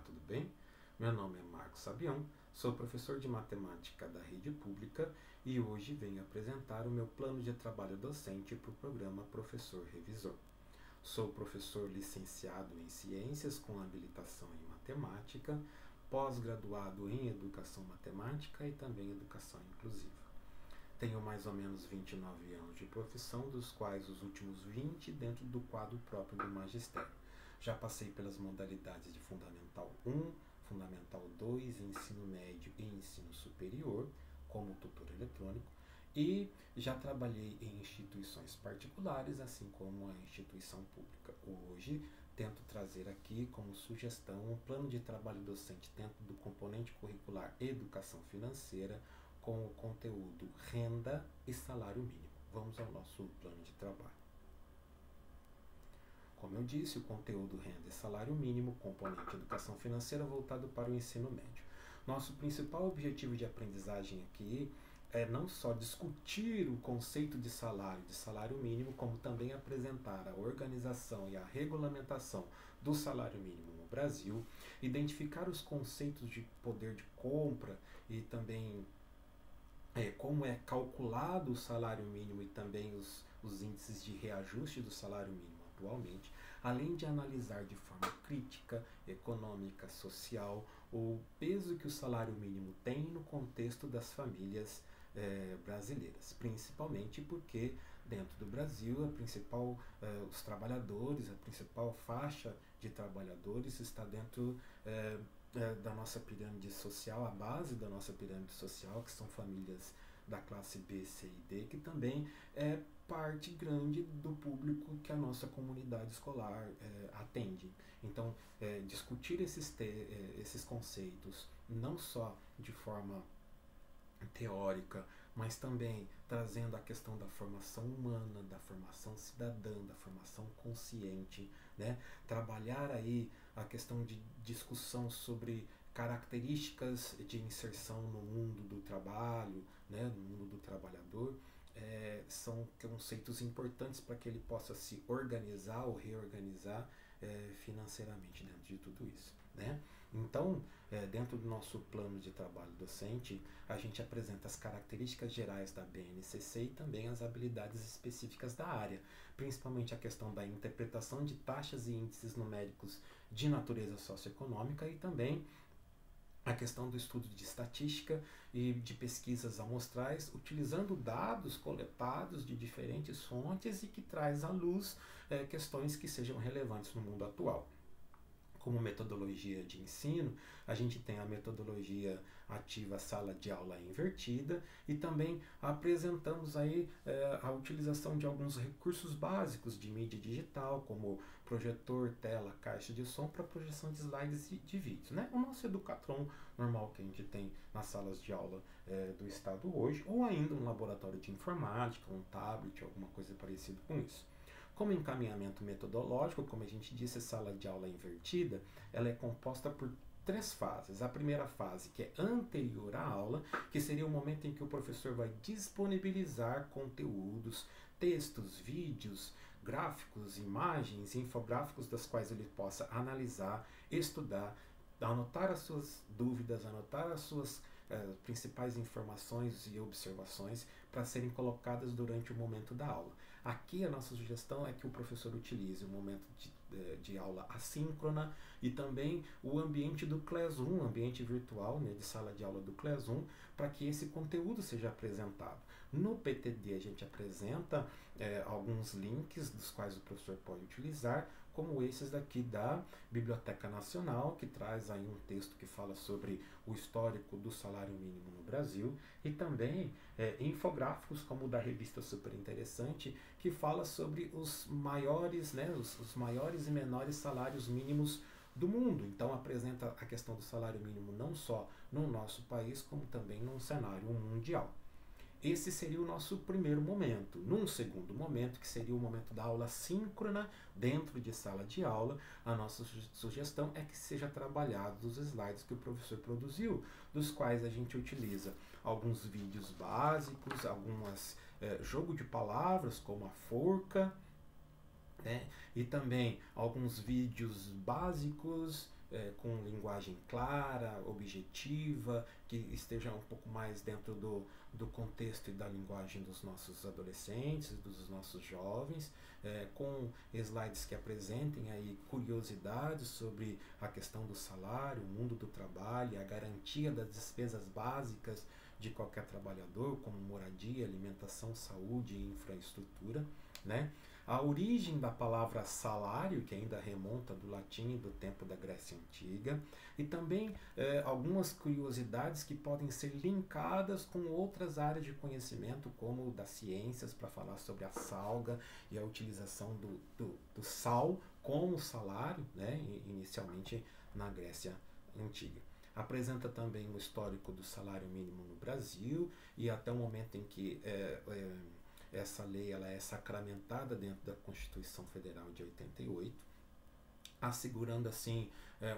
tudo bem? Meu nome é Marcos Sabião, sou professor de matemática da rede pública e hoje venho apresentar o meu plano de trabalho docente para o programa Professor Revisor. Sou professor licenciado em Ciências com habilitação em Matemática, pós-graduado em Educação Matemática e também Educação Inclusiva. Tenho mais ou menos 29 anos de profissão, dos quais os últimos 20 dentro do quadro próprio do magistério. Já passei pelas modalidades de Fundamental 1, Fundamental 2, Ensino Médio e Ensino Superior, como tutor eletrônico, e já trabalhei em instituições particulares, assim como a instituição pública. Hoje, tento trazer aqui como sugestão um plano de trabalho docente dentro do componente curricular Educação Financeira, com o conteúdo renda e salário mínimo. Vamos ao nosso plano de trabalho. Como eu disse, o conteúdo renda e salário mínimo, componente educação financeira voltado para o ensino médio. Nosso principal objetivo de aprendizagem aqui é não só discutir o conceito de salário mínimo, como também apresentar a organização e a regulamentação do salário mínimo no Brasil, identificar os conceitos de poder de compra e também como é calculado o salário mínimo e também os índices de reajuste do salário mínimo atualmente, além de analisar de forma crítica, econômica, social, o peso que o salário mínimo tem no contexto das famílias brasileiras, principalmente porque dentro do Brasil os trabalhadores, a principal faixa de trabalhadores está dentro da nossa pirâmide social, a base da nossa pirâmide social, que são famílias da classe B, C e D, que também é parte grande do público que a nossa comunidade escolar atende. Então, discutir esses conceitos, não só de forma teórica, mas também trazendo a questão da formação humana, da formação cidadã, da formação consciente, né? Trabalhar aí a questão de discussão sobre características de inserção no mundo do trabalho, né? No mundo do trabalhador, são conceitos importantes para que ele possa se organizar ou reorganizar financeiramente dentro de tudo isso, né? Então, dentro do nosso plano de trabalho docente, a gente apresenta as características gerais da BNCC e também as habilidades específicas da área, principalmente a questão da interpretação de taxas e índices numéricos de natureza socioeconômica e também a questão do estudo de estatística e de pesquisas amostrais, utilizando dados coletados de diferentes fontes e que traz à luz questões que sejam relevantes no mundo atual. Como metodologia de ensino, a gente tem a metodologia ativa sala de aula invertida e também apresentamos aí a utilização de alguns recursos básicos de mídia digital, como projetor, tela, caixa de som para projeção de slides e de vídeos, né? O nosso Educatron normal que a gente tem nas salas de aula do estado hoje, ou ainda um laboratório de informática, um tablet, alguma coisa parecida com isso. Como encaminhamento metodológico, como a gente disse, a sala de aula invertida, ela é composta por 3 fases. A primeira fase, que é anterior à aula, que seria o momento em que o professor vai disponibilizar conteúdos, textos, vídeos, gráficos, imagens, infográficos das quais ele possa analisar, estudar, anotar as suas dúvidas, anotar as suas principais informações e observações para serem colocadas durante o momento da aula. Aqui a nossa sugestão é que o professor utilize o momento de aula assíncrona e também o ambiente do Classroom, ambiente virtual, né, de sala de aula do Classroom, para que esse conteúdo seja apresentado. No PTD a gente apresenta alguns links dos quais o professor pode utilizar, como esses daqui da Biblioteca Nacional, que traz aí um texto que fala sobre o histórico do salário mínimo no Brasil, e também infográficos como o da revista Super Interessante, que fala sobre os maiores, né, os maiores e menores salários mínimos do mundo. Então apresenta a questão do salário mínimo não só no nosso país, como também num cenário mundial. Esse seria o nosso primeiro momento. Num segundo momento, que seria o momento da aula síncrona dentro de sala de aula, a nossa sugestão é que seja trabalhado os slides que o professor produziu, dos quais a gente utiliza alguns vídeos básicos, algumas jogo de palavras, como a forca, né? E também alguns vídeos básicos com linguagem clara, objetiva, que esteja um pouco mais dentro do contexto e da linguagem dos nossos adolescentes, dos nossos jovens, com slides que apresentem aí curiosidades sobre a questão do salário, o mundo do trabalho, a garantia das despesas básicas de qualquer trabalhador, como moradia, alimentação, saúde e infraestrutura, né? A origem da palavra salário, que ainda remonta do latim e do tempo da Grécia Antiga, e também algumas curiosidades que podem ser linkadas com outras áreas de conhecimento, como das ciências, para falar sobre a salga e a utilização do sal como salário, né, inicialmente na Grécia Antiga. Apresenta também o histórico do salário mínimo no Brasil e até o momento em que essa lei ela é sacramentada dentro da Constituição Federal de 88, assegurando assim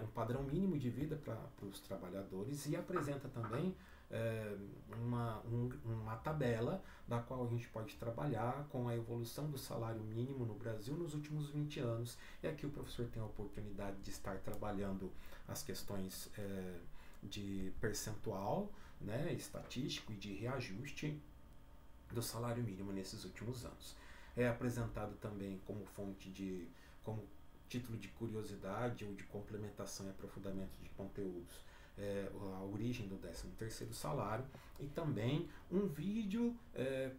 um padrão mínimo de vida para os trabalhadores, e apresenta também uma tabela da qual a gente pode trabalhar com a evolução do salário mínimo no Brasil nos últimos 20 anos. E aqui o professor tem a oportunidade de estar trabalhando as questões de percentual, né, estatístico e de reajuste do salário mínimo nesses últimos anos. É apresentado também como como título de curiosidade ou de complementação e aprofundamento de conteúdos, a origem do 13º salário, e também um vídeo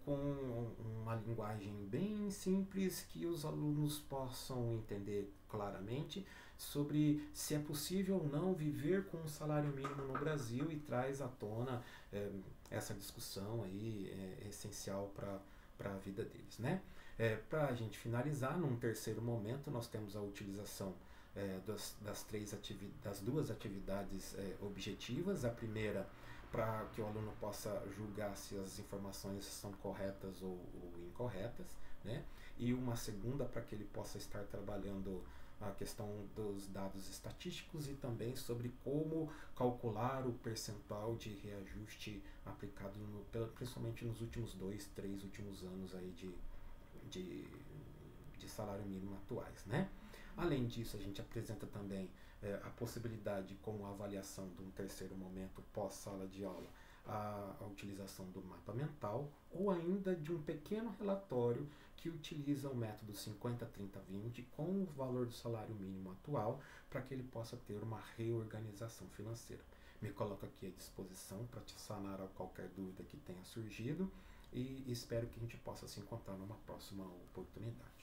com uma linguagem bem simples que os alunos possam entender claramente sobre se é possível ou não viver com um salário mínimo no Brasil, e traz à tona essa discussão aí essencial para a vida deles, né? Para a gente finalizar, num terceiro momento, nós temos a utilização das duas atividades objetivas. A primeira, para que o aluno possa julgar se as informações são corretas ou incorretas, né? E uma segunda, para que ele possa estar trabalhando a questão dos dados estatísticos e também sobre como calcular o percentual de reajuste aplicado principalmente nos últimos 3 últimos anos aí de salário mínimo atuais, né? Além disso, a gente apresenta também a possibilidade, como avaliação de um terceiro momento pós-sala de aula, a utilização do mapa mental, ou ainda de um pequeno relatório que utiliza o método 50-30-20 com o valor do salário mínimo atual, para que ele possa ter uma reorganização financeira. Me coloco aqui à disposição para te sanar qualquer dúvida que tenha surgido, e espero que a gente possa se encontrar numa próxima oportunidade.